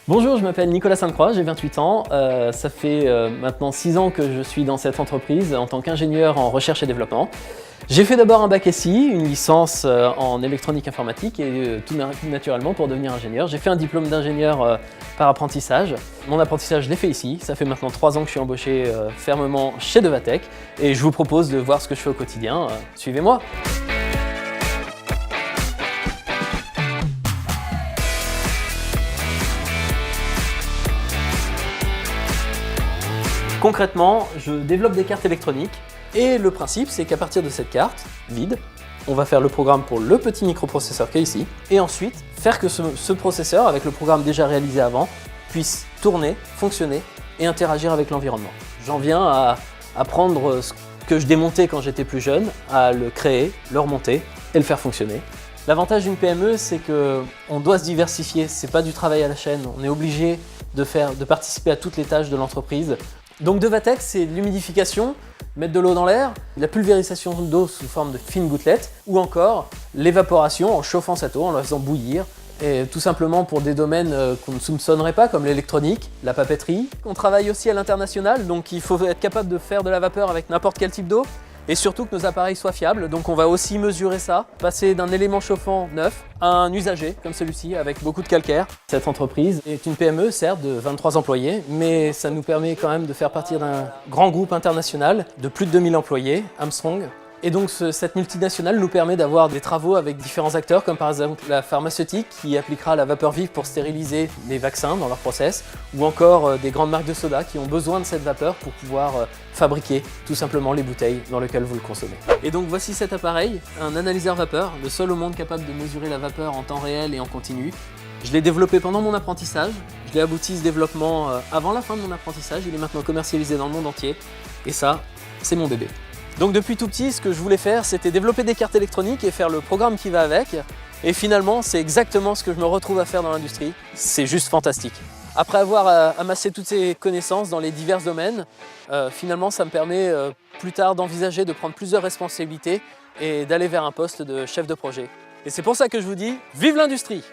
Bonjour, je m'appelle Nicolas Sainte-Croix, j'ai 28 ans. Ça fait maintenant 6 ans que je suis dans cette entreprise en tant qu'ingénieur en recherche et développement. J'ai fait d'abord un bac SI, une licence en électronique informatique et tout naturellement pour devenir ingénieur. J'ai fait un diplôme d'ingénieur par apprentissage. Mon apprentissage, je l'ai fait ici. Ça fait maintenant 3 ans que je suis embauché fermement chez Devatec et je vous propose de voir ce que je fais au quotidien. Suivez-moi! Concrètement, je développe des cartes électroniques et le principe c'est qu'à partir de cette carte vide, on va faire le programme pour le petit microprocesseur qui est ici et ensuite faire que ce processeur, avec le programme déjà réalisé avant, puisse tourner, fonctionner et interagir avec l'environnement. J'en viens à prendre ce que je démontais quand j'étais plus jeune, à le créer, le remonter et le faire fonctionner. L'avantage d'une PME, c'est qu'on doit se diversifier, c'est pas du travail à la chaîne, on est obligé de participer à toutes les tâches de l'entreprise. Donc Devatec, c'est l'humidification, mettre de l'eau dans l'air, la pulvérisation d'eau sous forme de fines gouttelettes, ou encore l'évaporation en chauffant cette eau, en la faisant bouillir, et tout simplement pour des domaines qu'on ne soupçonnerait pas, comme l'électronique, la papeterie. On travaille aussi à l'international, donc il faut être capable de faire de la vapeur avec n'importe quel type d'eau, et surtout que nos appareils soient fiables, donc on va aussi mesurer ça, passer d'un élément chauffant neuf à un usager comme celui-ci avec beaucoup de calcaire. Cette entreprise est une PME, certes, de 23 employés, mais ça nous permet quand même de faire partie d'un grand groupe international de plus de 2000 employés, Armstrong. Et donc cette multinationale nous permet d'avoir des travaux avec différents acteurs, comme par exemple la pharmaceutique qui appliquera la vapeur vive pour stériliser les vaccins dans leur process, ou encore des grandes marques de soda qui ont besoin de cette vapeur pour pouvoir fabriquer tout simplement les bouteilles dans lesquelles vous le consommez. Et donc voici cet appareil, un analyseur vapeur, le seul au monde capable de mesurer la vapeur en temps réel et en continu. Je l'ai développé pendant mon apprentissage, je l'ai abouti ce développement avant la fin de mon apprentissage, il est maintenant commercialisé dans le monde entier, et ça, c'est mon bébé. Donc depuis tout petit, ce que je voulais faire, c'était développer des cartes électroniques et faire le programme qui va avec. Et finalement, c'est exactement ce que je me retrouve à faire dans l'industrie. C'est juste fantastique. Après avoir amassé toutes ces connaissances dans les divers domaines, finalement, ça me permet plus tard d'envisager de prendre plusieurs responsabilités et d'aller vers un poste de chef de projet. Et c'est pour ça que je vous dis, vive l'industrie!